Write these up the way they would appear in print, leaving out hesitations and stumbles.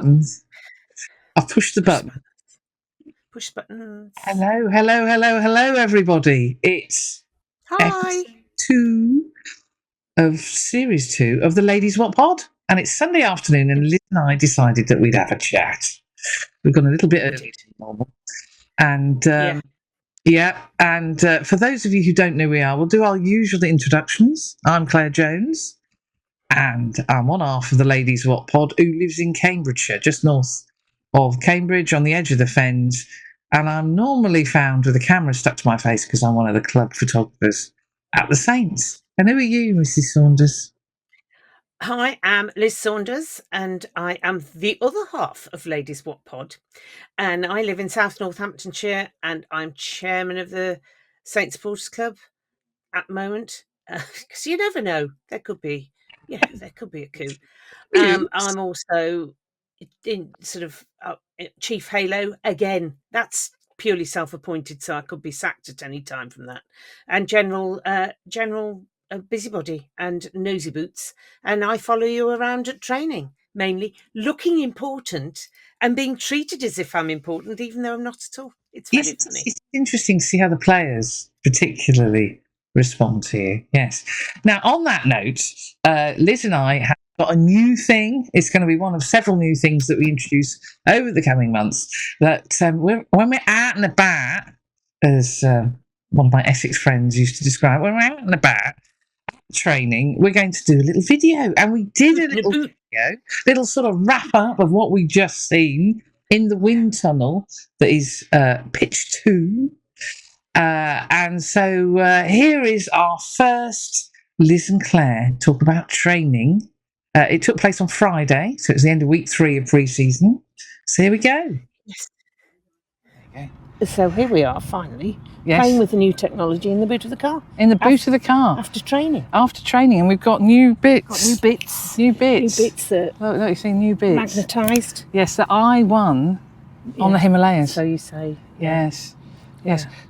buttons. I've pushed the button. Push buttons. Hello, everybody. It's episode 2 of series 2 of the Ladies Wot Pod, and it's Sunday afternoon, and Liz and I decided that we'd have a chat. We've gone a little bit early to normal, and for those of you who don't know who we are, we'll do our usual introductions. I'm Claire Jones, and I'm one half of the Ladies Wot Pod, who lives in Cambridgeshire, just north of Cambridge, on the edge of the Fens. And I'm normally found with a camera stuck to my face because I'm one of the club photographers at the Saints. And who are you, Mrs. Saunders? Hi, I'm Liz Saunders, and I am the other half of Ladies Wot Pod. And I live in South Northamptonshire, and I'm chairman of the Saints Supporters Club at the moment. Because you never know, there could be a coup. I'm also in sort of Chief Halo again. That's purely self-appointed, so I could be sacked at any time from that. And general busybody and nosy boots, and I follow you around at training, mainly looking important and being treated as if I'm important, even though I'm not at all. It's very funny. It's interesting to see how the players particularly respond to you. Yes. Now, on that note, Liz and I have got a new thing. It's going to be one of several new things that we introduce over the coming months. That when we're out and about, as one of my Essex friends used to describe, when we're out and about training, we're going to do a little video, and we did a little video, little sort of wrap up of what we just seen in the wind tunnel that is pitch 2. And so here is our first Lis and Claire talk about training. It took place on Friday, so it's the end of week 3 of pre-season. So here we go. Yes. Okay. So here we are, finally, yes, playing with the new technology in the boot of the car. In the boot of the car. After training. And we've got new bits. New bits that... Look, you see new bits. Magnetised. Yes, that I won on the Himalayas. So you say. Yes.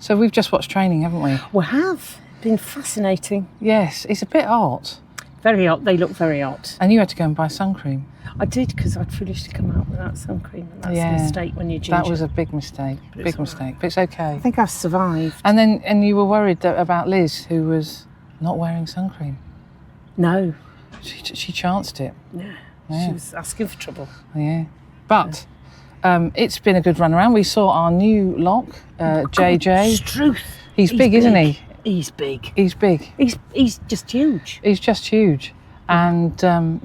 So we've just watched training, haven't we? We have. Been fascinating. Yes, it's a bit hot. Very hot. They look very hot. And you had to go and buy sun cream. I did, because I'd foolish to come out without sun cream, and that's a mistake when you're ginger. That was a big mistake. But it's okay. I think I've survived. And you were worried about Liz, who was not wearing sun cream. No. She chanced it. Yeah. She was asking for trouble. Yeah. But it's been a good run around. We saw our new lock, JJ. Struth. He's big, isn't he? He's big. He's big. He's just huge. He's just huge. And And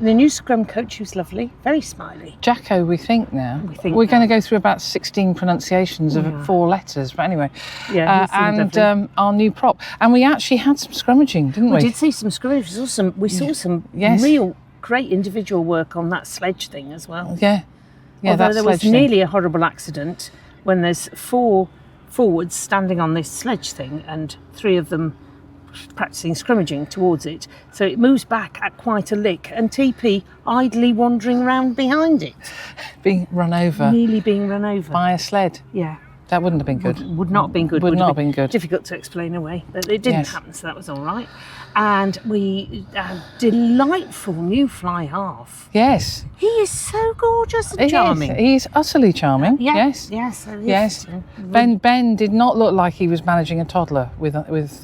the new scrum coach, who's lovely, very smiley. Jacko, we think now. We're going to go through about 16 pronunciations of 4 letters, but anyway. Yeah, and our new prop. And we actually had some scrummaging, didn't we? We did see some scrummaging. We saw some real great individual work on that sledge thing as well. Yeah. Although there was nearly a horrible accident when there's 4 forwards standing on this sledge thing and 3 of them practicing scrummaging towards it, so it moves back at quite a lick, and TP idly wandering around behind it, nearly being run over by a sled. Yeah, that wouldn't have been good. Would not have been good. Would not have been good. Difficult to explain away, but it didn't happen, so that was all right. And we delightful new fly half. Yes, he is so gorgeous and charming. He's utterly charming. Yes. Ben did not look like he was managing a toddler with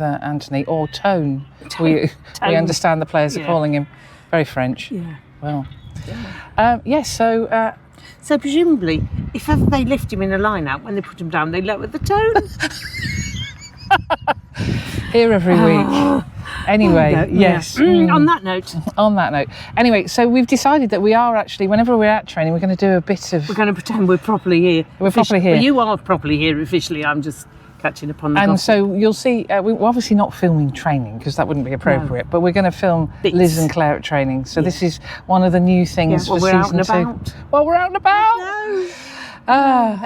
Anthony or Tone. We understand the players are calling him. Very French. Yeah. Well. Yeah. So presumably, if ever they lift him in a line-out, when they put him down, they lower the tone. Here every week. Anyway, yes. On that note. Anyway, so we've decided that we are actually, whenever we're at training, we're going to do a bit of... We're going to pretend we're properly here. We're properly here. Well, you are properly here officially. I'm just catching up on the gossip. And so you'll see, we're obviously not filming training because that wouldn't be appropriate, but we're going to film Liz and Claire at training. So this is one of the new things for season 2. Well, we're out and about. No.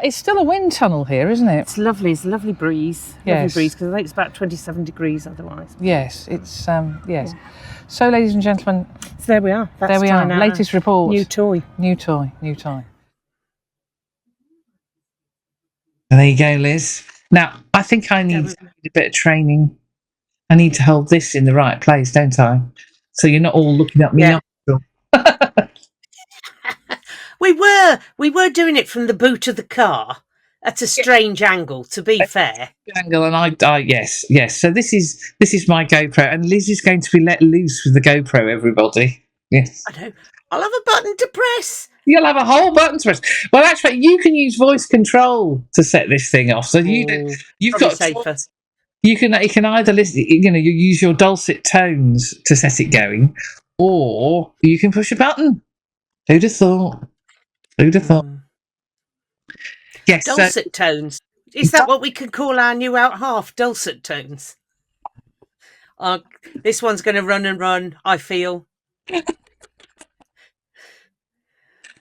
It's still a wind tunnel here, isn't it? It's lovely. It's a lovely breeze. Yes. Lovely breeze, because I think it's about 27 degrees otherwise. Yes, it's yes. Yeah. So, ladies and gentlemen, so there we are. There we are. Latest report. New toy. There you go, Liz. Now, I think I need a bit of training. I need to hold this in the right place, don't I? So you're not all looking at me. Yeah. we were doing it from the boot of the car at a strange angle, to be fair. Angle, and I yes. So this is my GoPro, and Liz is going to be let loose with the GoPro. Everybody, yes. I know. I'll have a button to press. You'll have a whole button to press. Well, actually, you can use voice you've got safer. you can either listen, you use your dulcet tones to set it going, or you can push a button. Who'd have thought? Yes, dulcet tones. Is that what we could call our new out half? Dulcet tones. This one's going to run and run, I feel.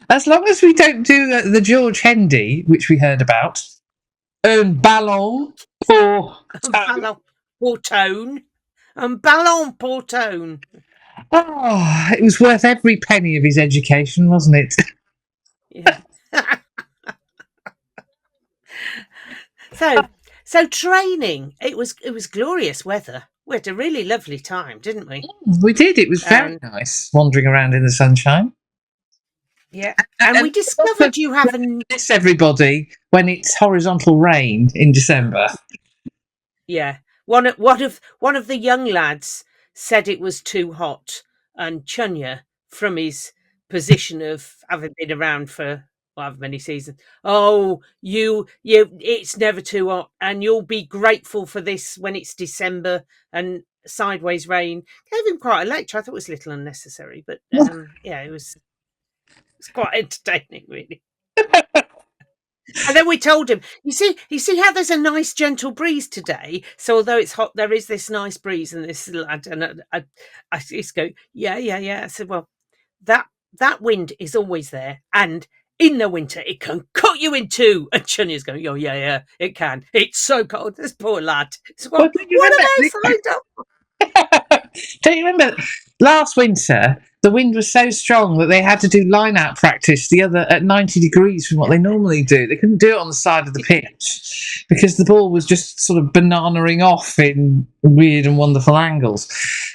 As long as we don't do the George Hendy, which we heard about, ballon pour tone. Ballon pour tone. Oh, it was worth every penny of his education, wasn't it? Yeah. So training. It was glorious weather. We had a really lovely time, didn't we? We did. It was very nice wandering around in the sunshine. Yeah, and we discovered you have this everybody when it's horizontal rain in December. Yeah, one of the young lads said it was too hot, and Chunya, from his position of having been around for however many seasons, it's never too hot, and you'll be grateful for this when it's December and sideways rain. Gave him quite a lecture. I thought it was a little unnecessary, but yeah, it was. It's quite entertaining, really. And then we told him, you see how there's a nice gentle breeze today. So although it's hot, there is this nice breeze, and this lad, and I just go, yeah. I said, well, that wind is always there, and in the winter it can cut you in two. And Chunya's going, oh yeah, it can. It's so cold. This poor lad. So, what have I signed up? Don't you remember last winter? The wind was so strong that they had to do line-out practice at 90 degrees from what they normally do. They couldn't do it on the side of the pitch because the ball was just sort of bananaing off in weird and wonderful angles.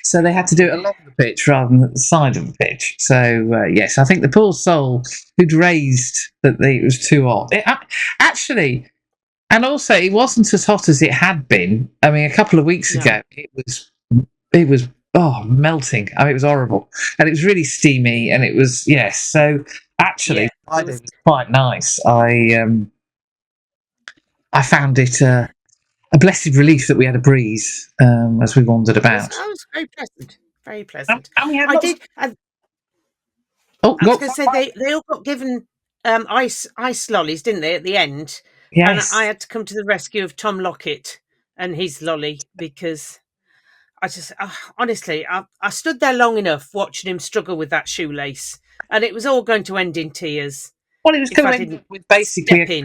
So they had to do it along the pitch rather than at the side of the pitch. So, yes, I think the poor soul who'd raised that it was too hot. Actually, and also it wasn't as hot as it had been. I mean, a couple of weeks ago, it was melting. I mean, it was horrible, and it was really steamy, and it was So actually, it was quite nice. I found it a blessed relief that we had a breeze as we wandered about. That was very pleasant. Very pleasant. And we had I was going to say they all got given ice lollies, didn't they, at the end? Yes. And I had to come to the rescue of Tom Lockett and his lolly because. I just honestly, I stood there long enough watching him struggle with that shoelace, and it was all going to end in tears. Well, it was going to end with basically a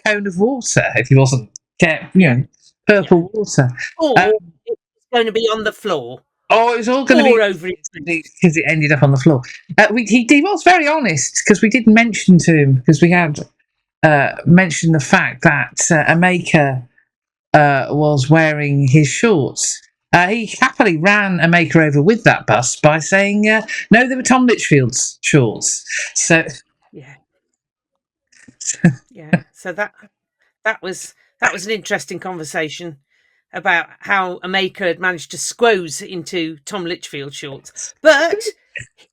cone of water if he wasn't purple water. Or it was going to be on the floor. Oh, it was all going to be over because it ended up on the floor. He was very honest because we didn't mention to him because we had mentioned the fact that a maker was wearing his shorts. He happily ran a maker over with that bus by saying, no, they were Tom Litchfield's shorts. So, yeah. So that was an interesting conversation about how a maker had managed to squoze into Tom Litchfield shorts. But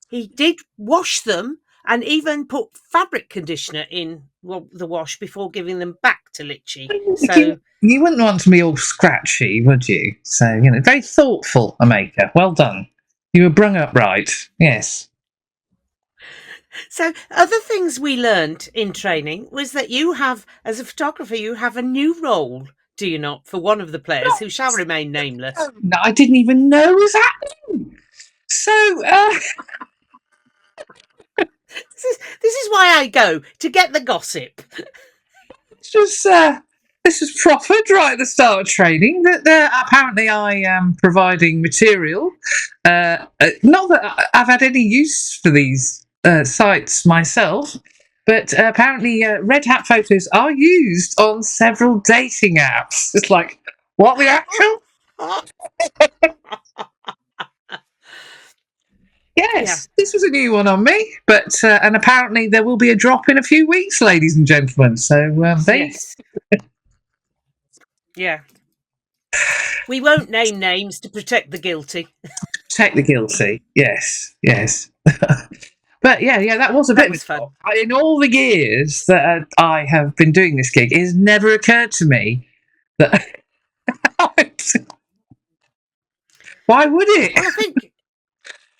he did wash them and even put fabric conditioner in the wash before giving them back to Litchy. So you wouldn't want to be all scratchy, would you? So, very thoughtful, a maker. Well done. You were brung up right. Yes. So other things we learned in training was that you have, as a photographer, you have a new role, do you not, for one of the players who shall remain nameless? No, I didn't even know it was happening. So, this is why I go, to get the gossip. This was proffered right at the start of training that apparently I am providing material. Not that I've had any use for these sites myself, but apparently red hat photos are used on several dating apps. It's like, what the actual? Yes, this was a new one on me, but and apparently there will be a drop in a few weeks, ladies and gentlemen. So Yes. Yeah. We won't name names to protect the guilty. Protect the guilty. Yes. But yeah, that was a bit was fun. In all the years that I have been doing this gig, it has never occurred to me that. Why would it? Well,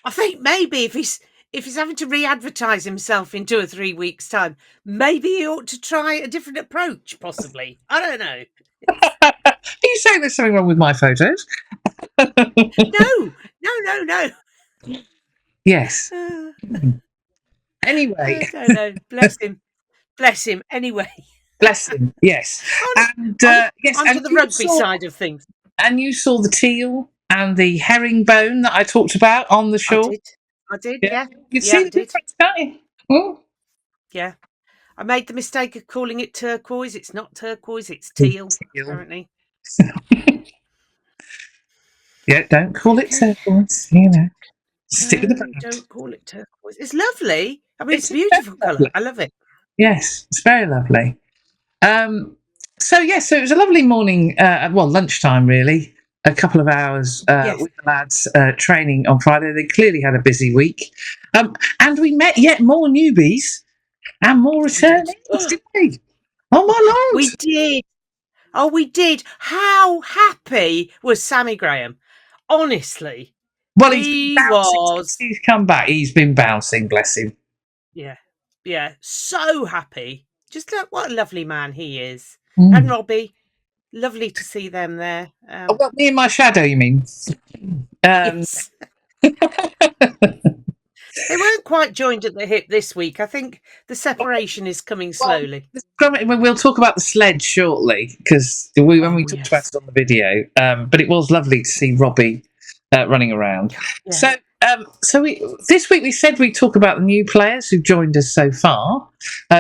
I think maybe if he's having to re-advertise himself in 2 or 3 weeks' time, maybe he ought to try a different approach. Possibly, I don't know. Are you saying there's something wrong with my photos? No. Yes. Anyway. I don't know. Bless him. Anyway. Bless him. Yes. Onto the rugby side of things. And you saw the teal and the herringbone that I talked about on the shore. I did. Yeah. You can see the difference, can't you? Oh. Yeah. I made the mistake of calling it turquoise. It's not turquoise. It's teal. Apparently. Yeah. Don't call it turquoise. You know. Stick with the brand. Don't call it turquoise. It's lovely. I mean, it's a beautiful colour. I love it. Yes, it's very lovely. So it was a lovely morning. Lunchtime really. A couple of hours with the lads training on Friday. They clearly had a busy week, and we met yet more newbies and more returnees, didn't we? Oh my lord, we did. Oh, we did. How happy was Sammy Graham? Honestly. Well, he's come back. He's been bouncing, bless him. Yeah, so happy. Just look, what a lovely man he is. And Robbie, lovely to see them there. Me and my shadow, you mean? Yes. They weren't quite joined at the hip this week. I think the separation is coming slowly. We'll talk about the sledge shortly, because when we talked about it on the video, but it was lovely to see Robbie running around. Yeah. So this week we said we'd talk about the new players who've joined us so far,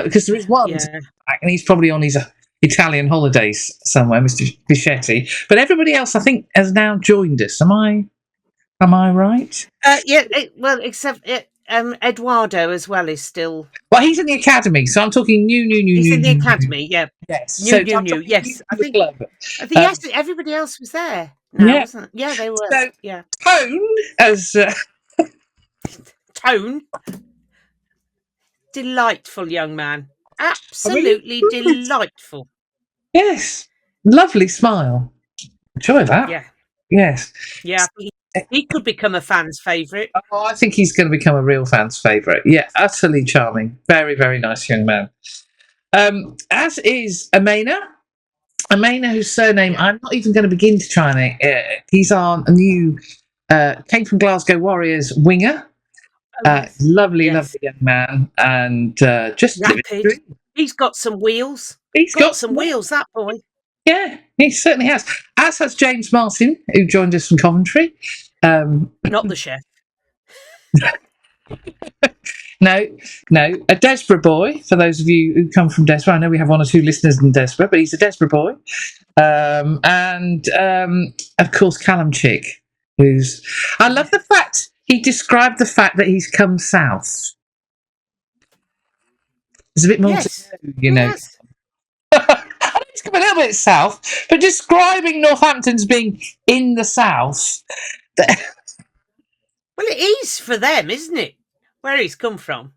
because there is one, and he's probably on his Italian holidays somewhere, Mr. Fischetti. But everybody else, I think, has now joined us. Am I right? Except Eduardo as well is still. Well, he's in the academy, so I'm talking new. He's in the academy, yeah. Yes, new. Yes, I think everybody else was there. No, wasn't it? Yeah, they were. So, yeah. Tone as Tone, delightful young man, absolutely delightful. Yes, lovely smile. Enjoy that. Yeah. Yes. Yeah. He could become a fan's favourite. Oh, I think he's going to become a real fan's favourite. Yeah, utterly charming. Very, very nice young man. As is Amena, whose surname I'm not even going to begin to try and... he's our new... came from Glasgow Warriors winger. Lovely young man. And just... Rapid. He's got some wheels. He's got some wheels, that boy. Yeah, he certainly has. As has James Martin, who joined us from Coventry. Not the chef. No, a Desborough boy, for those of you who come from Desborough. I know we have 1 or 2 listeners in Desborough, but he's a Desborough boy. And of course, Callum Chick, who's... I love the fact he described the fact that he's come south. There's a bit more to do, you know. Yes. I know he's come a little bit south, but describing Northampton as being in the south... Well, it is for them, isn't it? Where he's come from.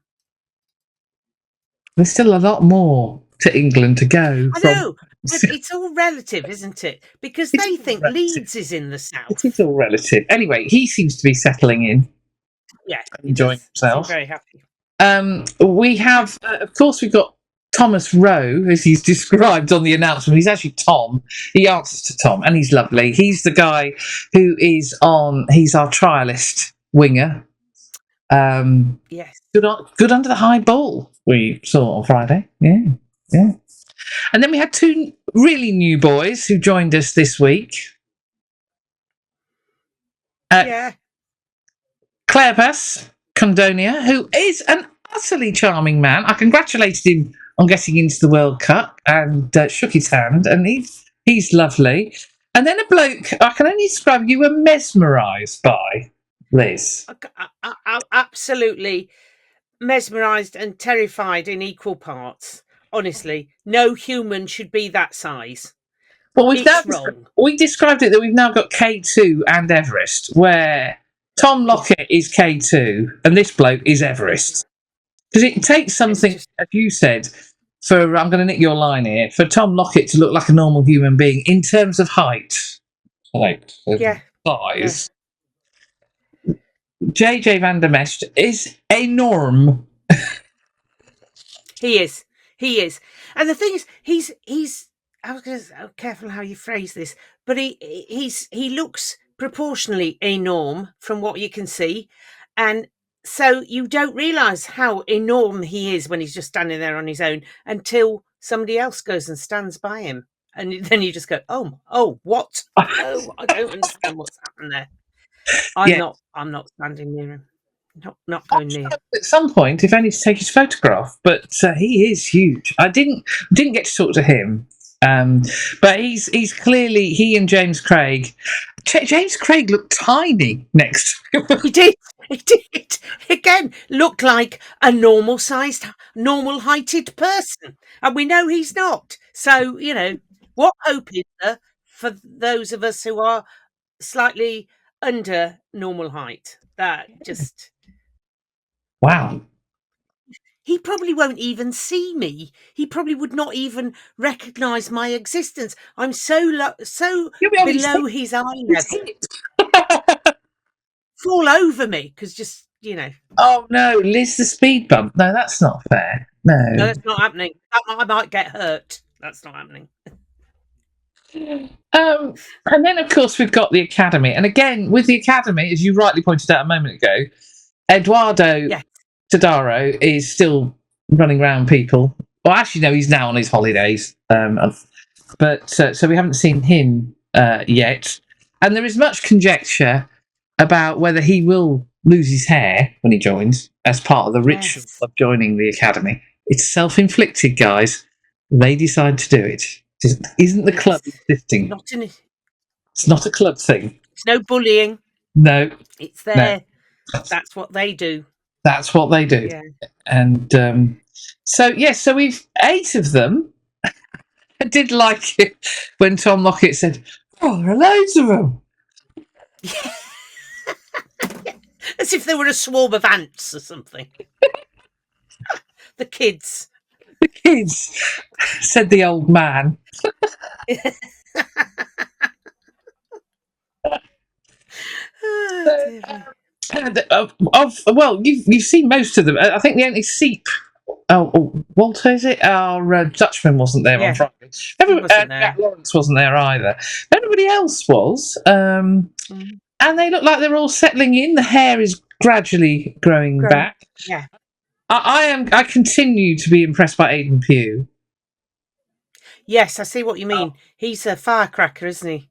There's still a lot more to England to go. I know, but it's all relative, isn't it? Because they think Leeds is in the south. It's all relative. Anyway, he seems to be settling in. Yeah, enjoying himself. I'm very happy. We have, of course, we've got Thomas Rowe, as he's described on the announcement. He's actually Tom. He answers to Tom, and he's lovely. He's the guy who is he's our trialist winger. Yes. Good under the high ball, we saw on Friday. Yeah. And then we had 2 really new boys who joined us this week. Cleopas Condonia, who is an utterly charming man. I congratulated him on getting into the World Cup and shook his hand, and he's lovely. And then a bloke I can only describe you were mesmerised by, Liz? Absolutely mesmerised and terrified in equal parts. Honestly, no human should be that size. Well, It's wrong. we described it that we've now got K2 and Everest, where Tom Lockett is K2 and this bloke is Everest. Because it takes something, Just, as you said, for I'm going to nick your line here, for Tom Lockett to look like a normal human being in terms of height, like yeah, size. Yeah. JJ Van der Mest is enorm. He is. He is. And the thing is, he's. I was going to careful how you phrase this, but he looks proportionally enormous from what you can see, and so you don't realise how enormous he is when he's just standing there on his own until somebody else goes and stands by him, and then you just go, oh, what? Oh, I don't understand what's happened there. I'm not standing near him. Not going near. At some point, if only to take his photograph, but he is huge. I didn't get to talk to him, but he's clearly, he and James Craig. James Craig looked tiny next to him. He did. He did. Again, looked like a normal-sized, normal-heighted person, and we know he's not. So, what hope is there for those of us who are slightly under normal height? That just... Wow. He probably won't even see me. He probably would not even recognise my existence. I'm so below his eye level. Fall over me, because just, Oh no, Liz, the speed bump. No, that's not fair. No, that's not happening. I might get hurt. That's not happening. And then, of course, we've got the Academy. And again, with the Academy, as you rightly pointed out a moment ago, Eduardo Tadaro is still running around people. Well, actually, no, he's now on his holidays. But so we haven't seen him yet. And there is much conjecture about whether he will lose his hair when he joins as part of the ritual of joining the Academy. It's self-inflicted, guys. They decide to do it. It isn't the club insisting. It's not a club thing. It's no bullying. No. It's there. No. That's what they do. That's what they do. Yeah. And so we've 8 of them. I did like it when Tom Lockett said, "Oh, there are loads of them." Yeah. As if they were a swarm of ants or something. The kids. The kids, said the old man. Well, you've seen most of them. I think the only Seep. Walter, is it? Our Dutchman wasn't there on Friday. Jack Lawrence wasn't there either. Everybody else was. And they look like they're all settling in. The hair is gradually growing back. Yeah. I continue to be impressed by Aidan Pugh. Yes, I see what you mean. He's a firecracker, isn't he?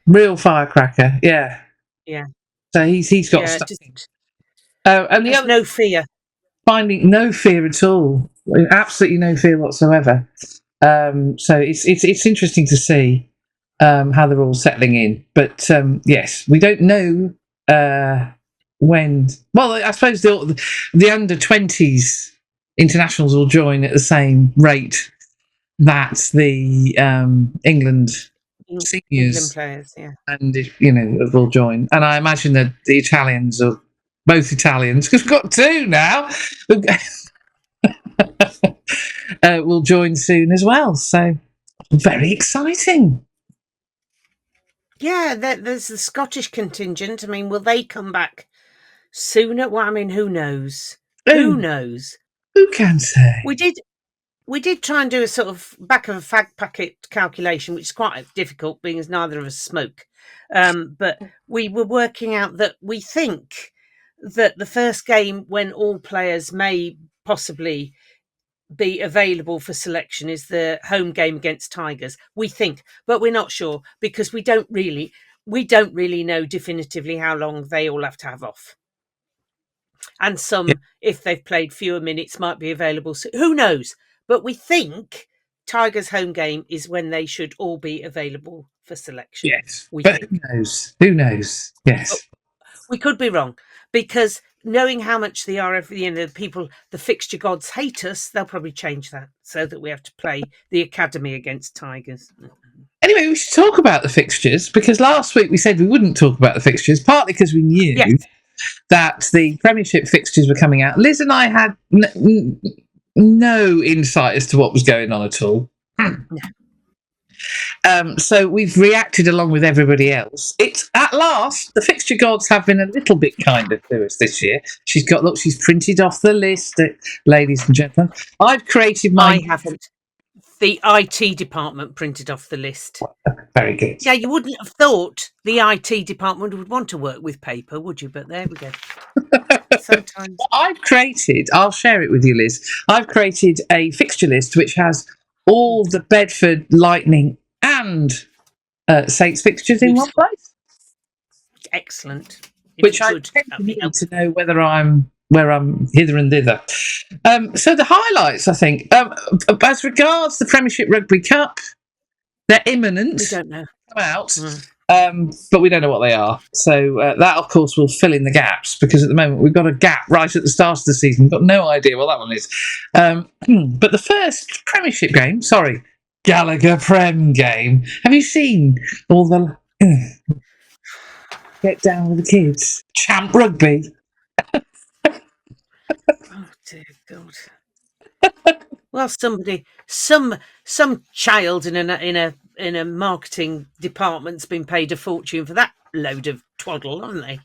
Real firecracker, yeah. Yeah. So he's got stuff. And the other, no fear. Finding no fear at all. Absolutely no fear whatsoever. So it's interesting to see how they're all settling in. But yes, we don't know when. Well, I suppose the under-20s internationals will join at the same rate that the England seniors players, and will join. And I imagine that the Italians are both Italians, because we've got 2 now. Will join soon as well. So very exciting. Yeah, there's the Scottish contingent. I mean, will they come back sooner? Well, I mean, who knows? Who knows? Who can say? We did try and do a sort of back of a fag packet calculation, which is quite difficult, being as neither of us smoke. But we were working out that we think that the first game when all players may possibly be available for selection is the home game against Tigers. We think, but we're not sure, because we don't really know definitively how long they all have to have off. And some, if they've played fewer minutes, might be available. So who knows? But we think Tigers' home game is when they should all be available for selection. Yes, but who knows? Who knows? Yes. We could be wrong, because knowing how much the RF, the fixture gods hate us, they'll probably change that so that we have to play the academy against Tigers. Anyway, we should talk about the fixtures, because last week we said we wouldn't talk about the fixtures, partly because we knew that the Premiership fixtures were coming out. Liz and I had no insight as to what was going on at all. So we've reacted along with everybody else. It's at last, the fixture gods have been a little bit kinder to us this year. She's printed off the list, ladies and gentlemen. I've created my... I haven't. The IT department printed off the list. Very good. Yeah, you wouldn't have thought the IT department would want to work with paper, would you? But there we go. Sometimes. I've created, I'll share it with you, Liz. I've created a fixture list which has all the Bedford, Lightning and Saints fixtures in one place. Excellent. Which I need to know whether I'm hither and thither. So the highlights, I think, as regards the Premiership Rugby Cup, they're imminent. We don't know. Come out, but we don't know what they are. So that, of course, will fill in the gaps, because at the moment we've got a gap right at the start of the season. We've got no idea what that one is. But the first Premiership game, Gallagher Prem game. Have you seen all the... Get down with the kids. Champ rugby. Oh dear God. Well, some child in a marketing department's been paid a fortune for that load of twaddle, haven't they?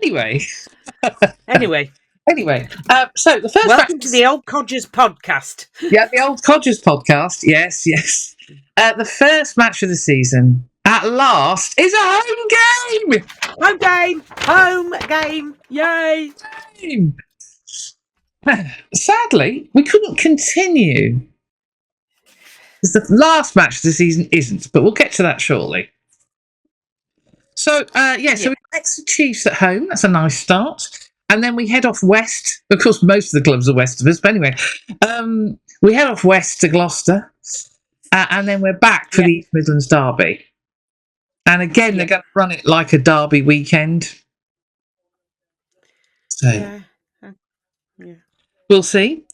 Anyway. So the first... Welcome to the Old Codgers podcast. Yeah, the Old Codgers podcast. Yes. The first match of the season, at last, is a home game. Home game. Yay. Sadly, we couldn't continue, because the last match of the season isn't, but we'll get to that shortly. So, so we next the Chiefs at home. That's a nice start. And then we head off west. Of course, most of the clubs are west of us, but anyway, we head off west to Gloucester, and then we're back for the East Midlands Derby. And again, they're going to run it like a derby weekend. So, we'll see.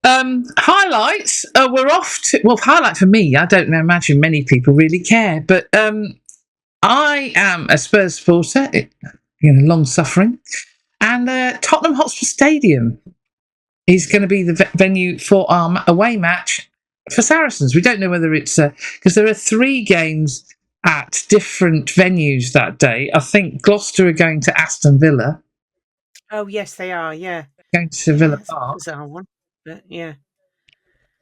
Highlights. We're off to... Well, highlight for me, I don't imagine many people really care, but I am a Spurs supporter, long-suffering, and Tottenham Hotspur Stadium is going to be the venue for our away match for Saracens. We don't know whether it's... because there are 3 games at different venues that day. I think Gloucester are going to Aston Villa. Oh, yes, they are, yeah. Going to Villa Park. That's a bizarre one, but yeah.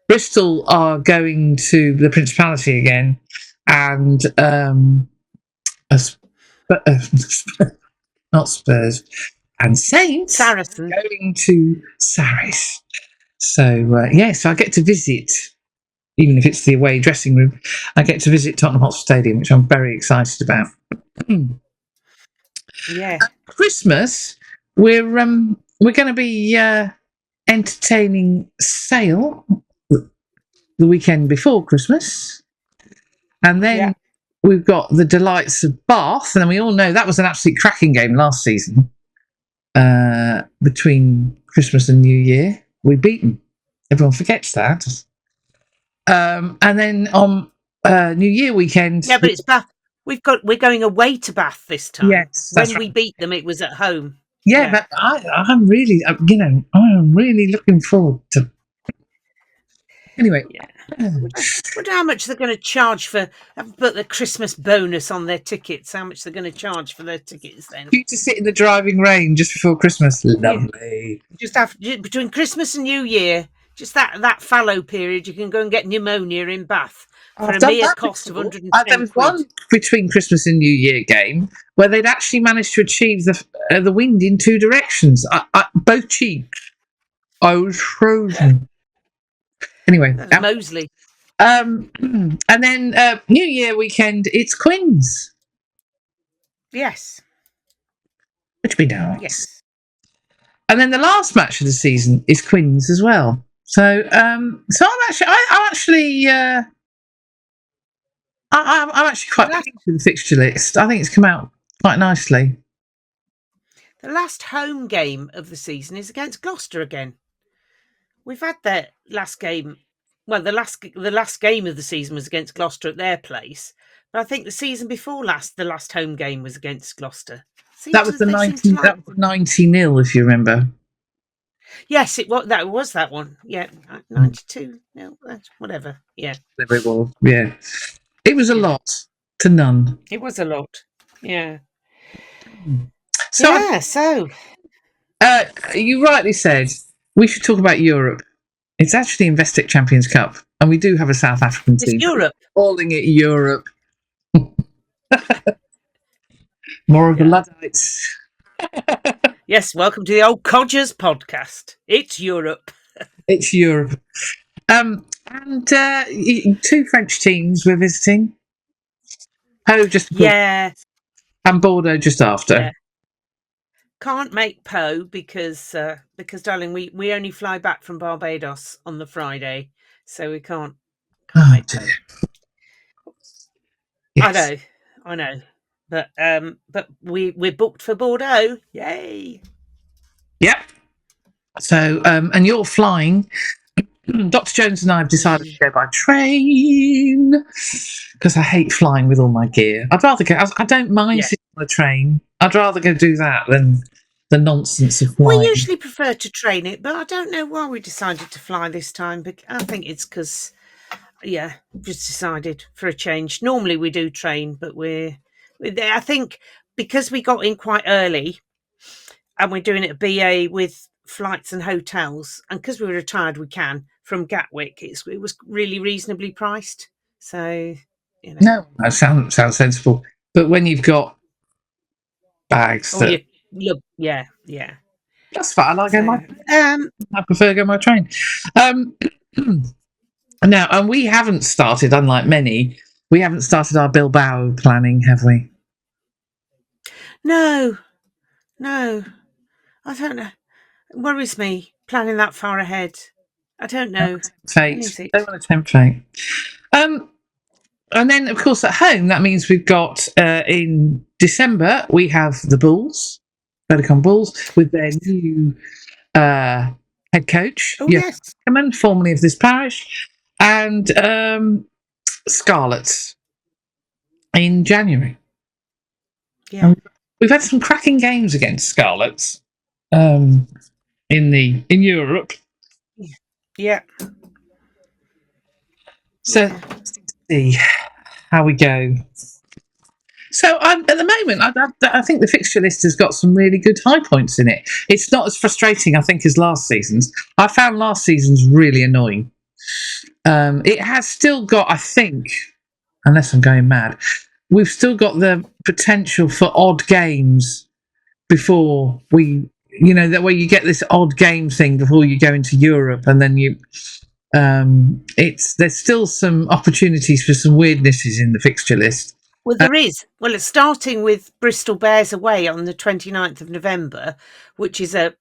Bristol are going to the Principality again, and not Spurs, and Saints Saracens going to Sarries. So so I get to visit, even if it's the away dressing room, I get to visit Tottenham Hotspur Stadium, which I'm very excited about. Yeah. Christmas, we're going to be entertaining Sale the weekend before Christmas, and then we've got the delights of Bath, and we all know that was an absolute cracking game last season. Between Christmas and New Year, we beat them. Everyone forgets that. And then on New Year weekend, but it's Bath. We're going away to Bath this time. Yes, when we beat them, it was at home. Yeah, but I'm really, I'm really looking forward to. Anyway, Wonder how much they're going to charge for. Put the Christmas bonus on their tickets. How much they're going to charge for their tickets then? You to sit in the driving rain just before Christmas. Lovely. Just after, between Christmas and New Year, just that fallow period, you can go and get pneumonia in Bath for a mere cost of 110 There was one between Christmas and New Year game where they'd actually managed to achieve the wind in 2 directions. Both cheeks. I was frozen. Anyway, Moseley. And then New Year weekend, it's Quins. Yes. Which would be nice. Yes. And then the last match of the season is Quins as well. So I'm I'm actually quite pleased with the fixture list. I think it's come out quite nicely. The last home game of the season is against Gloucester again. We've had their last game. Well, the last game of the season was against Gloucester at their place, but I think the season before last, the last home game was against Gloucester. That was the 90-0, if you remember. Yes, it was. That was that one. Yeah, 92. No, whatever. Yeah, whatever it was. Yeah, it was a lot to none. It was a lot. Yeah. So, yeah. So, you rightly said we should talk about Europe. It's actually Investec Champions Cup, and we do have a South African team. Europe. Calling it Europe. More of the Luddites. Yes, welcome to the Old Codgers podcast. It's Europe. It's Europe. And 2 French teams we're visiting. Pau just before, and Bordeaux just after. Yeah. Can't make Pau because darling, we only fly back from Barbados on the Friday, so we can't make Pau. Yes. I know, but we're booked for Bordeaux. Yay! Yep. So and you're flying. Dr. Jones and I have decided to go by train because I hate flying with all my gear. I'd rather go. I don't mind sitting on a train. I'd rather go do that than the nonsense of flying. We usually prefer to train it, but I don't know why we decided to fly this time. But I think it's because, just decided for a change. Normally we do train, but I think because we got in quite early and we're doing it at BA with flights and hotels, and because we were retired, we can from Gatwick. It was really reasonably priced. So, no, that sounds sensible. But when you've got bags, yeah, that's fine. I go my I prefer to go my train. Now, and we haven't started, unlike many, we haven't started our Bilbao planning, have we? No, I don't know. It worries me planning that far ahead. I don't know. Fate. Don't want to tempt fate. And then, of course, at home, that means we've got in December we have the Bulls, Vodacom Bulls, with their new head coach, Ackerman, formerly of this parish, and Scarlets in January. Yeah, and we've had some cracking games against Scarlets in Europe. Yeah. So let's see how we go. So at the moment, I think the fixture list has got some really good high points in it. It's not as frustrating, I think, as last season's. I found last season's really annoying. It has still got, I think, unless I'm going mad, we've still got the potential for odd games before we, that way you get this odd game thing before you go into Europe, and then there's still some opportunities for some weirdnesses in the fixture list. Well, there is. Well, it's starting with Bristol Bears away on the 29th of November, which is a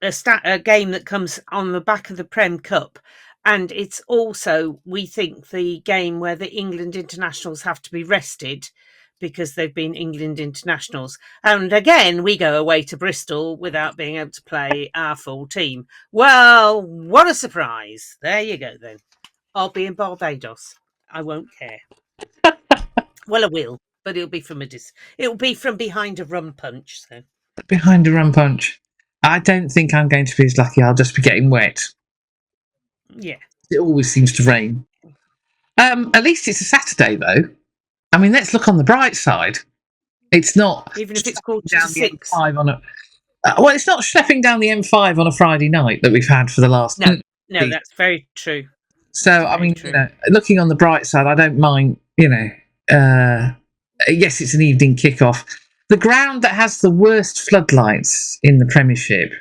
game that comes on the back of the Prem Cup. And it's also, we think, the game where the England internationals have to be rested because they've been England internationals. And again, we go away to Bristol without being able to play our full team. Well, what a surprise. There you go, then. I'll be in Barbados. I won't care. Well, I will. But it'll be from behind a rum punch. So behind a rum punch, I don't think I'm going to be as lucky. I'll just be getting wet. Yeah, it always seems to rain. At least it's a Saturday, though. I mean, let's look on the bright side. It's not even if it's called down to the 6 M5 on a. Well, it's not schlepping down the M5 on a Friday night that we've had for the last. No, that's very true. So I mean, looking on the bright side, I don't mind. Yes, it's an evening kickoff. The ground that has the worst floodlights in the Premiership,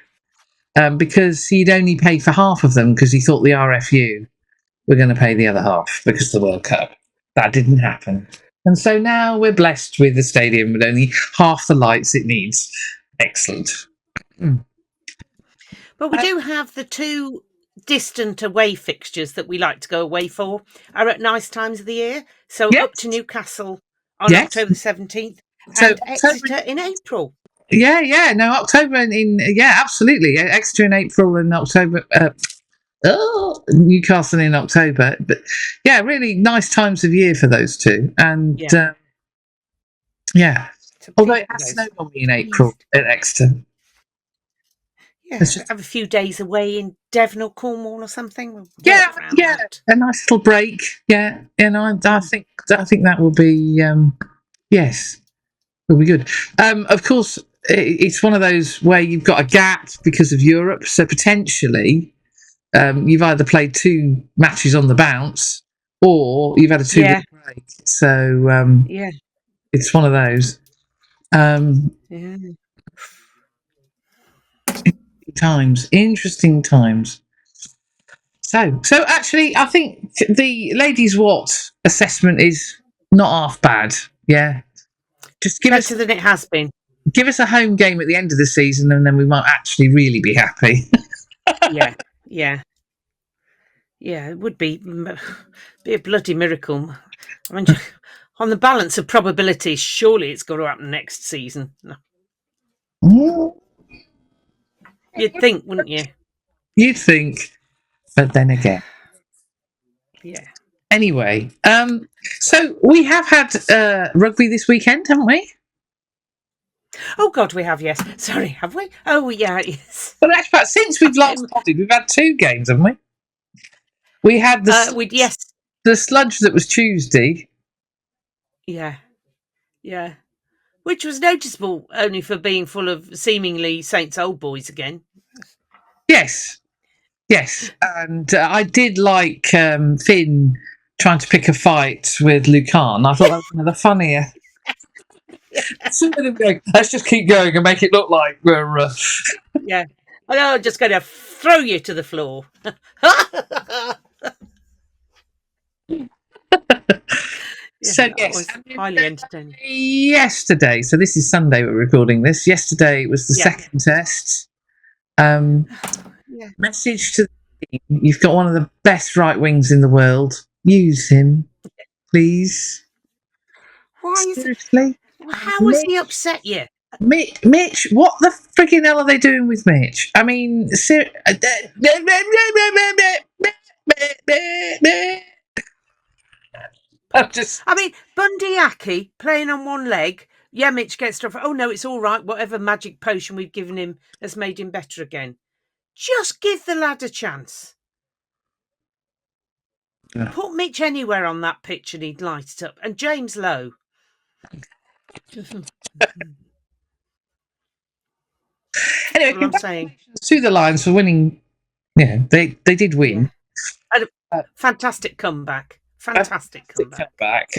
because he'd only pay for half of them because he thought the RFU were going to pay the other half because of the World Cup. That didn't happen. And so now we're blessed with a stadium with only half the lights it needs. Excellent. But we do have the distant away fixtures that we like to go away for are at nice times of the year. So Yes. up to Newcastle on Yes. October the 17th So and October, Exeter in April. yeah. No, October absolutely. Exeter in April and October. Newcastle in October. But yeah, really nice times of year for those two. And Yeah. yeah. So Although pleased it with has those. snowed on me in April at Exeter. Yeah, It's just, have a few days away in Devon or Cornwall or something. We'll yeah, work around that. a nice little break. Yeah, I think that will be yes, will be good. Of course, it's one of those where you've got a gap because of Europe, so potentially you've either played 2 matches on the bounce or you've had a 2-week break. So Yeah. it's one of those. Yeah. Interesting times. So actually, I think the ladies' What assessment is not half bad. Yeah, just Better than it has been. give us a home game at the end of the season, and then we might actually really be happy. Yeah. It would be a bloody miracle. I mean, on the balance of probabilities, surely it's got to happen next season. You'd think, wouldn't you? You'd think, but then again. Yeah. Anyway, so we have had rugby this weekend, haven't we? Oh God, we have, yes. Sorry, have we? Oh yeah, yes. But actually, since we've last potted, we've had 2 games, haven't we? We had yes. the sludge that was Tuesday. Yeah. Which was noticeable only for being full of seemingly Saints old boys again. Yes, and I did like Finn trying to pick a fight with Lucan. I thought that was one of the funnier. Some of them going, let's just keep going and make it look like we're. Yeah. I'm just going to throw you to the floor. So yes, highly entertaining. Yesterday, so this is Sunday we're recording this. Yesterday was the second test. Message to the team: you've got one of the best right wings in the world. Use him, please. Why Seriously? How has he upset you? Mitch, what the freaking hell are they doing with Mitch? I mean, I mean, Bundy Aki playing on one leg. Yeah, Mitch gets stuff. Oh no, it's all right. Whatever magic potion we've given him has made him better again. Just give the lad a chance. Yeah. Put Mitch anywhere on that pitch and he'd light it up. And James Lowe. Anyway, congratulations to the Lions for winning. Yeah, they did win. Yeah. Fantastic comeback. Fantastic comeback.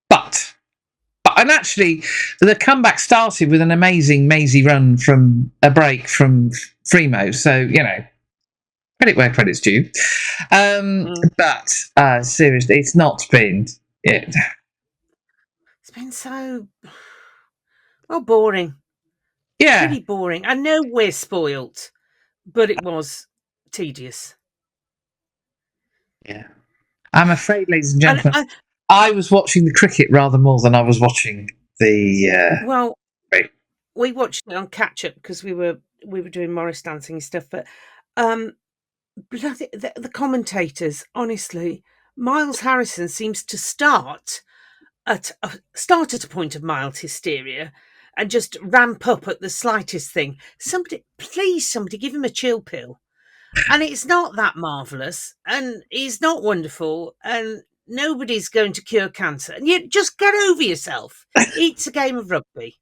But and actually, the comeback started with an amazing Maisie run from a break from Fremo. So, you know, credit where credit's due. But seriously, it's not been it. It's been so boring. Yeah. Pretty boring. I know we're spoilt, but it was tedious. Yeah. I'm afraid, ladies and gentlemen, I was watching the cricket rather more than I was watching the. Well, we watched it on catch up because we were doing Morris dancing and stuff. But the commentators, honestly, Miles Harrison seems to start at a point of mild hysteria and just ramp up at the slightest thing. Somebody give him a chill pill. And it's not that marvellous, and he's not wonderful, and nobody's going to cure cancer. And you just get over yourself. It's a game of rugby.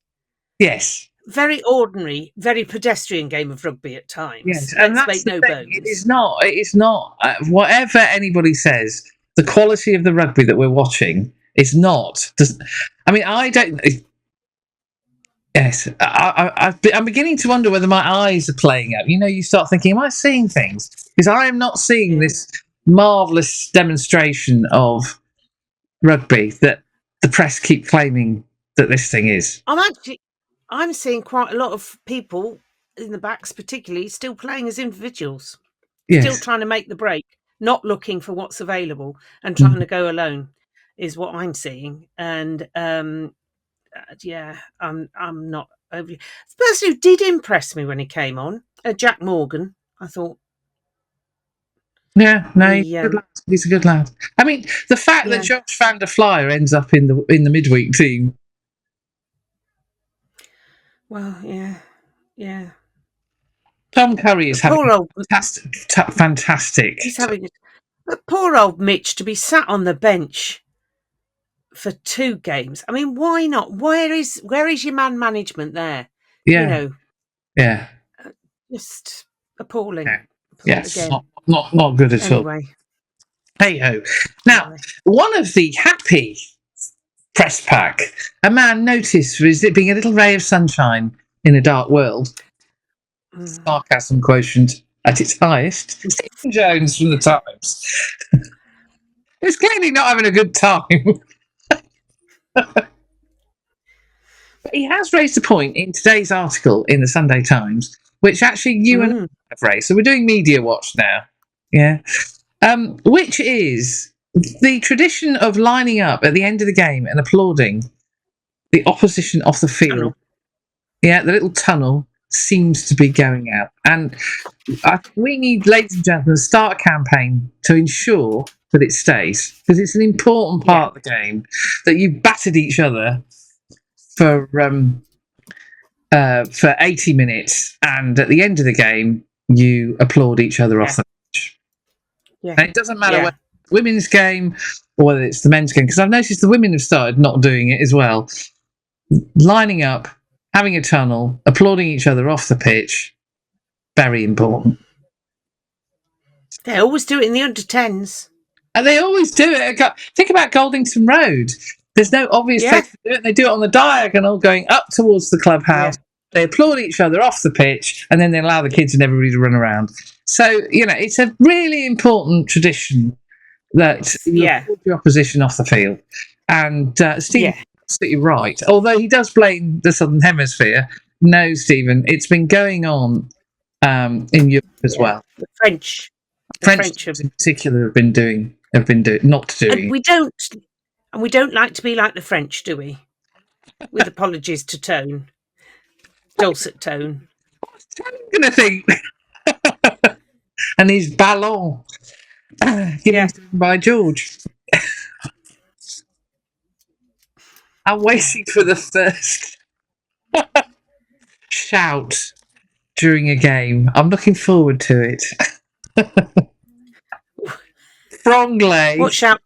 Yes. Very ordinary, very pedestrian game of rugby at times. Yes, and that's the thing. It is not. Whatever anybody says, the quality of the rugby that we're watching is not. I mean, I don't. Yes, I'm beginning to wonder whether my eyes are playing up. You know, you start thinking, am I seeing things? Because I am not seeing this marvellous demonstration of rugby that the press keep claiming that this thing is. I'm seeing quite a lot of people in the backs, particularly, still playing as individuals. Still Yes. trying to make the break, not looking for what's available and trying to go alone is what I'm seeing. And yeah, I'm not overly. The person who did impress me when he came on, Jack Morgan. I thought, Yeah, no, he, he's a good lad. I mean, the fact that yeah. Josh van der Flyer ends up in the midweek team. Well, yeah. Tom Curry is having Poor old, fantastic. he's having. But poor old Mitch to be sat on the bench for 2 games. I mean, why not? Where is your man management there? You Yeah, know, yeah, just appalling. yeah. Yes, Again. not good at all. Anyway, Hey ho. Now, anyway. one of the happy press pack, a man noticed for it being a little ray of sunshine in a dark world. Sarcasm quotient at its highest. Stephen Jones from the Times. He's clearly not having a good time. But he has raised a point in today's article in the Sunday Times, which actually you and I have raised. So we're doing Media Watch now. Yeah. Which is the tradition of lining up at the end of the game and applauding the opposition off the field. Tunnel. Yeah, the little tunnel seems to be going out. And we need, ladies and gentlemen, to start a campaign to ensure that it stays, because it's an important part of the game that you've battered each other for 80 minutes, and at the end of the game, you applaud each other off the pitch. Yeah. And it doesn't matter whether it's the women's game or whether it's the men's game, because I've noticed the women have started not doing it as well. Lining up, having a tunnel, applauding each other off the pitch, very important. They always do it in the under-10s. And they always do it. Think about Goldington Road. There's no obvious place to do it. They do it on the diagonal going up towards the clubhouse. Yeah. They applaud each other off the pitch, and then they allow the kids and everybody to run around. So, it's a really important tradition that you applaud your opposition off the field. And Stephen is absolutely right. Although he does blame the Southern Hemisphere, no, Stephen, it's been going on in Europe as well. The French in particular have been doing not doing. And we don't like to be like the French, do we? With apologies to Tone. Dulcet Tone. What's Tone going to think? And his ballon given by George. I'm waiting for the first shout during a game. I'm looking forward to it. Franglais. What shout?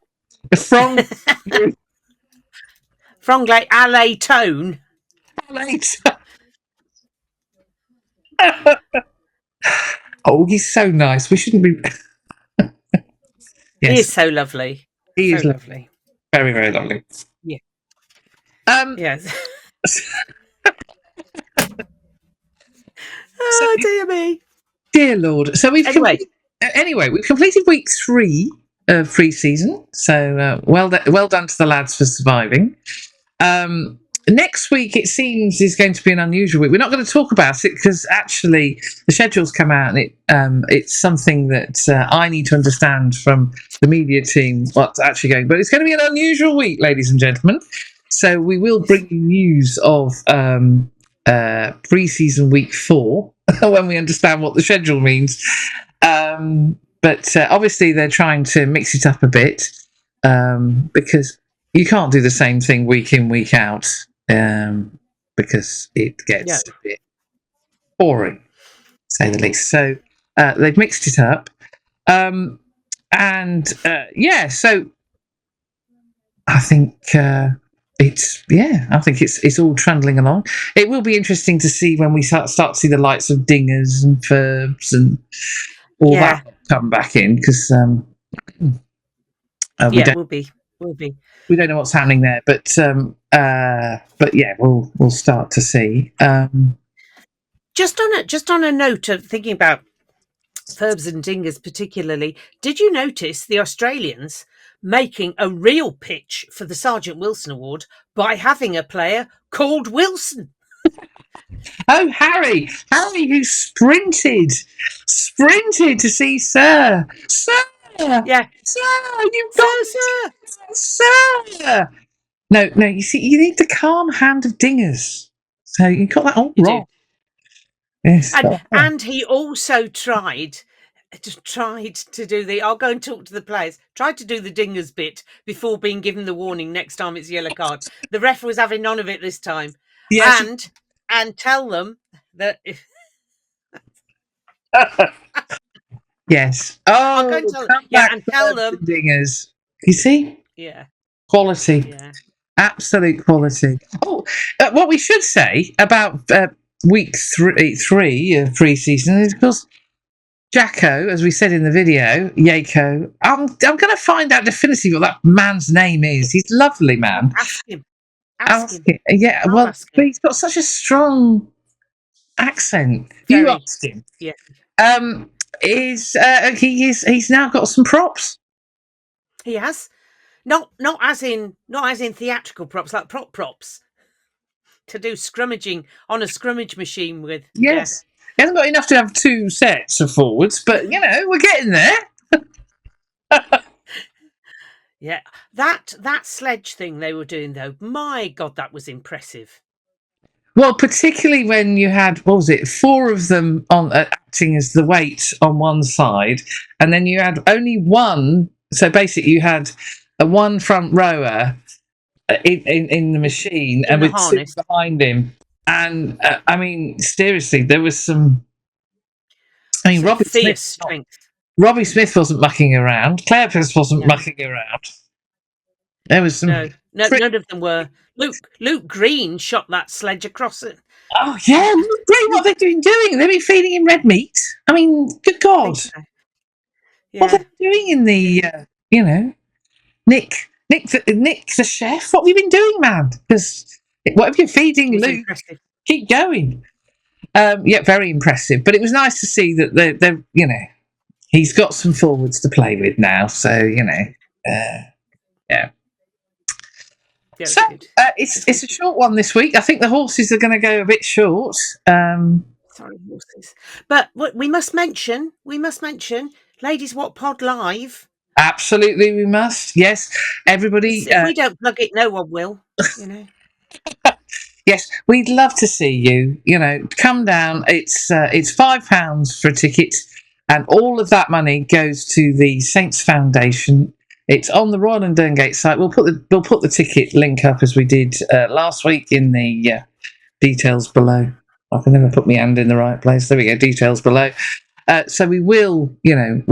Franglais Alley Tone. Oh, he's so nice. We shouldn't be. Yes. He is so lovely. He is lovely. Very, very lovely. Yeah. Yes. Oh, dear me. Dear Lord. So we've completed week 3 of pre-season. So well done to the lads for surviving. Next week, it seems, is going to be an unusual week. We're not going to talk about it because actually the schedule's come out and it's something that I need to understand from the media team what's actually going. But it's going to be an unusual week, ladies and gentlemen. So we will bring you news of pre-season week 4 when we understand what the schedule means. But obviously they're trying to mix it up a bit because you can't do the same thing week in, week out. Because it gets a bit boring, to say the least. So they've mixed it up, so I think it's all trundling along. It will be interesting to see when we start to see the likes of dingers and furbs and all that come back in, because will be. We don't know what's happening there, but we'll start to see. Just on a note of thinking about furbs and dingers particularly, did you notice the Australians making a real pitch for the Sergeant Wilson Award by having a player called Wilson? Oh, Harry who sprinted to see Sir. Yeah. Sir, you've got Sir. Sir. No, you see, you need the calm hand of dingers. So you got that all You wrong. do. Yes. And he also tried to do the I'll go and talk to the players. Tried to do the dingers bit before being given the warning next time it's a yellow card. The ref was having none of it this time. Yes. And tell them that if yes. I'll Oh, go and tell come yeah, back, and tell them dingers. You see? yeah. Quality. Yeah. Absolute quality. Oh, what we should say about week three of pre-season is, of course, Jacko, as we said in the video, Yako. I'm going to find out definitively what that man's name is. He's a lovely man. Ask him. Ask him. Yeah, I'll well, ask him. he's got such a strong accent. Very, you asked him. Yeah. He's now got some props. He has. Not as in theatrical props, like props to do scrummaging on a scrummage machine with. Yes. Yeah. He hasn't got enough to have 2 sets of forwards, but we're getting there. Yeah. That sledge thing they were doing though, my God, that was impressive. Well, particularly when you had, 4 of them on acting as the weight on one side, and then you had only one. So basically, you had a one front rower in the machine, and with 2 behind him. And I mean, seriously, there was some. I mean, Robbie Smith wasn't mucking around. Claire wasn't mucking around. There was some. No, none of them were. Luke Green shot that sledge across it. Oh yeah, Luke Green! What are they doing? They've been feeding him red meat. I mean, good God! Yeah. What are they doing in the? Nick the chef. What have you been doing, man? Because whatever you're feeding Luke, impressive. Keep going. Yeah, very impressive. But it was nice to see that they're he's got some forwards to play with now. So yeah. Yeah, so it's a short one this week. I think the horses are going to go a bit short. Sorry, horses. But we must mention Ladies Wot Pod Live. Absolutely, we must. Yes, everybody. If we don't plug it, no one will. Yes, we'd love to see you. Come down. It's £5 for a ticket, and all of that money goes to the Saints Foundation. It's on the Royal Derngate site. We'll put the ticket link up as we did last week in the details below. I can never put my hand in the right place. There we go. Details below. So we will, make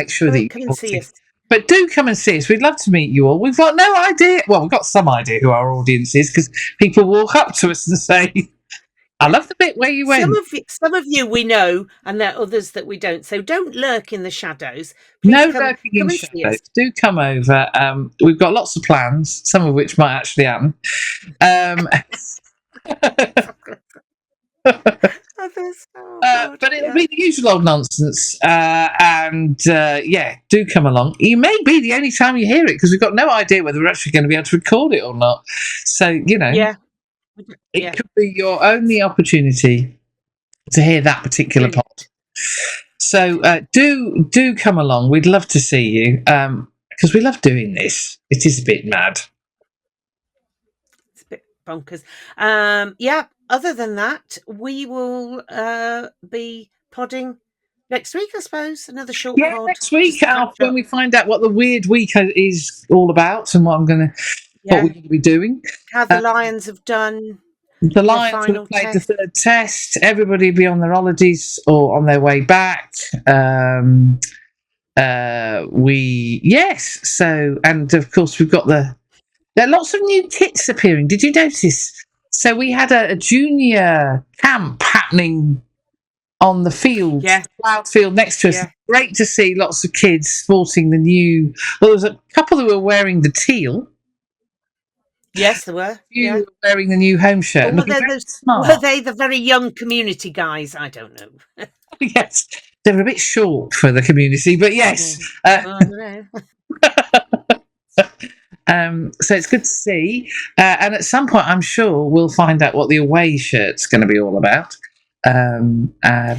sure that you come and see us. But do come and see us. We'd love to meet you all. We've got no idea. Well, we've got some idea who our audience is because people walk up to us and say, I love the bit where you went. Some of you we know, and there are others that we don't. So don't lurk in the shadows. Please lurking in shadows. Do come over. We've got lots of plans, some of which might actually happen. But it'll be the usual old nonsense. Do come along. You may be the only time you hear it because we've got no idea whether we're actually going to be able to record it or not. So, it could be your only opportunity to hear that particular pod. So do come along. We'd love to see you because we love doing this. It is a bit mad. It's a bit bonkers. Other than that, we will be podding next week, I suppose. Another short pod. Next week when we find out what the weird week is all about and what we're going to be doing. How the Lions have done. The Lions will play the 3rd test. Everybody will be on their holidays or on their way back. So, and of course, we've got there are lots of new kits appearing. Did you notice? So we had a junior camp happening on the field, cloud field next to us. Yeah. Great to see lots of kids sporting the new. Well, there was a couple who were wearing the teal. Yes, there were. You were wearing the new home shirt. Were they the very young community guys? I don't know. Yes, they were a bit short for the community, but yes. So it's good to see. And at some point, I'm sure we'll find out what the away shirt's going to be all about.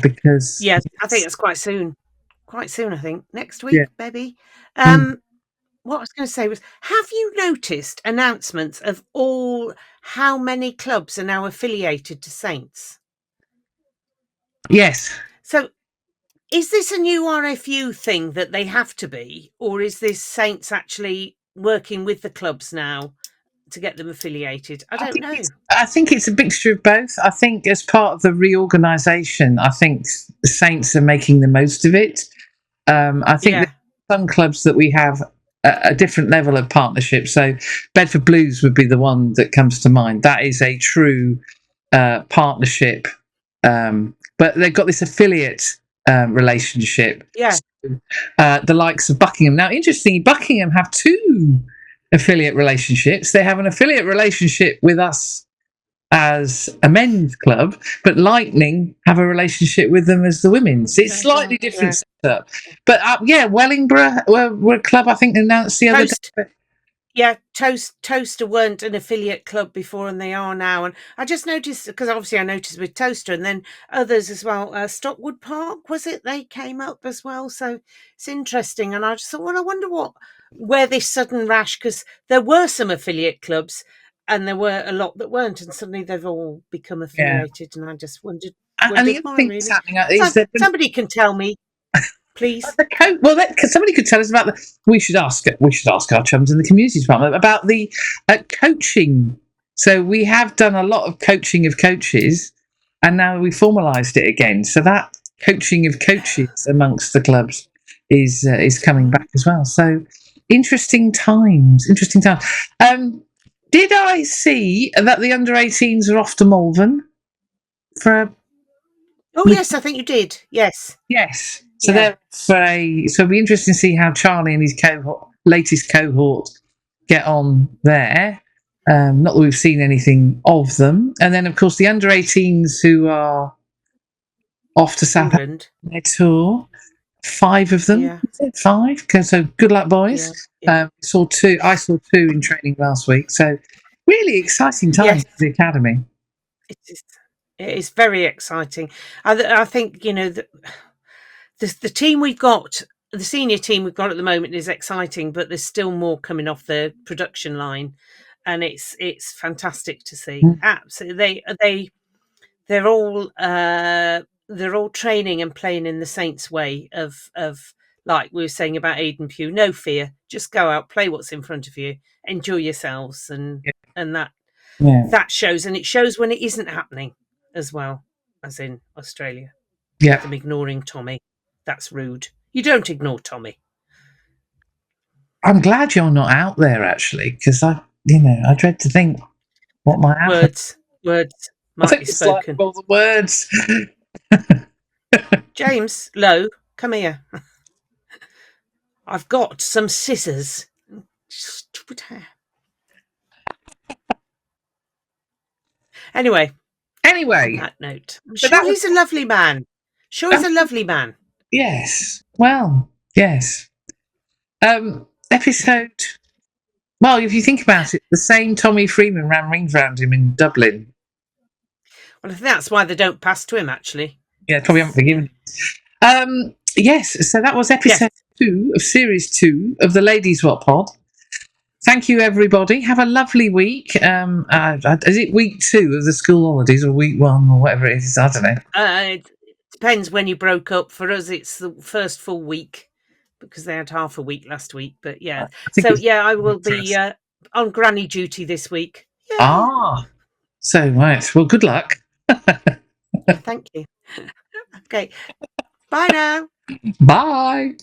Because Yeah, I think that's quite soon. Quite soon, I think. Next week, yeah. maybe. Mm. What I was going to say was, have you noticed announcements of how many clubs are now affiliated to Saints? Yes. So is this a new RFU thing that they have to be, or is this Saints actually working with the clubs now to get them affiliated? I don't know. I think it's a mixture of both. I think as part of the reorganisation, I think the Saints are making the most of it. I think there are some clubs that we have a different level of partnership. So Bedford Blues would be the one that comes to mind. That is a true partnership, but they've got this affiliate relationship. Yeah. So, the likes of Buckingham. Now, interestingly, Buckingham have two affiliate relationships. They have an affiliate relationship with us as a men's club, but Lightning have a relationship with them as the women's. It's slightly different setup. But Wellingborough were a club I think announced the other day. Yeah, Toaster weren't an affiliate club before, and they are now. And I just noticed, because obviously I noticed with Toaster, and then others as well. Stockwood Park, was it? They came up as well. So it's interesting. And I just thought, well, I wonder where this sudden rash, because there were some affiliate clubs, and there were a lot that weren't, and suddenly they've all become affiliated. Yeah. And I just wondered and the other thing that's happening is that somebody can tell me. Please. Somebody could tell us about we should ask our chums in the community department about the coaching. So we have done a lot of coaching of coaches, and now we formalised it again. So that coaching of coaches amongst the clubs is coming back as well. So interesting times. Did I see that the under-18s are off to Malvern for? Oh yes, I think you did. Yes. So they're so it'll be interesting to see how Charlie and his latest cohort get on there. Not that we've seen anything of them. And then, of course, the under-18s who are off to Southampton their tour. 5 of them. Yeah. 5. So good luck, boys. I saw 2 in training last week. So really exciting times for the academy. It is very exciting. I think, the team we've got, the senior team we've got at the moment is exciting, but there's still more coming off the production line, and it's fantastic to see. Absolutely, they're all training and playing in the Saints way of like we were saying about Aidan Pugh. No fear, just go out, play what's in front of you, enjoy yourselves, and that shows, and it shows when it isn't happening as well as in Australia. Yeah, them ignoring Tommy. That's rude. You don't ignore Tommy. I'm glad you're not out there, actually, because I dread to think what might happen. Words might be spoken. All the words. James, Lowe, come here. I've got some scissors. Stupid hair. Anyway. On that note, I'm sure he's a lovely man. He's a lovely man. Yes. Well, yes. Episode. Well, if you think about it, the same Tommy Freeman ran rings around him in Dublin. Well, I think that's why they don't pass to him, actually. Yeah, probably haven't forgiven him. Yes, so that was episode 2 of series 2 of the Ladies Wot Pod. Thank you, everybody. Have a lovely week. Is it week 2 of the school holidays or week 1 or whatever it is? I don't know. It depends when you broke up. For us, it's the first full week because they had half a week last week. But yeah. I will be on granny duty this week. Yay. So, right. Well, good luck. Thank you. Okay. Bye now. Bye.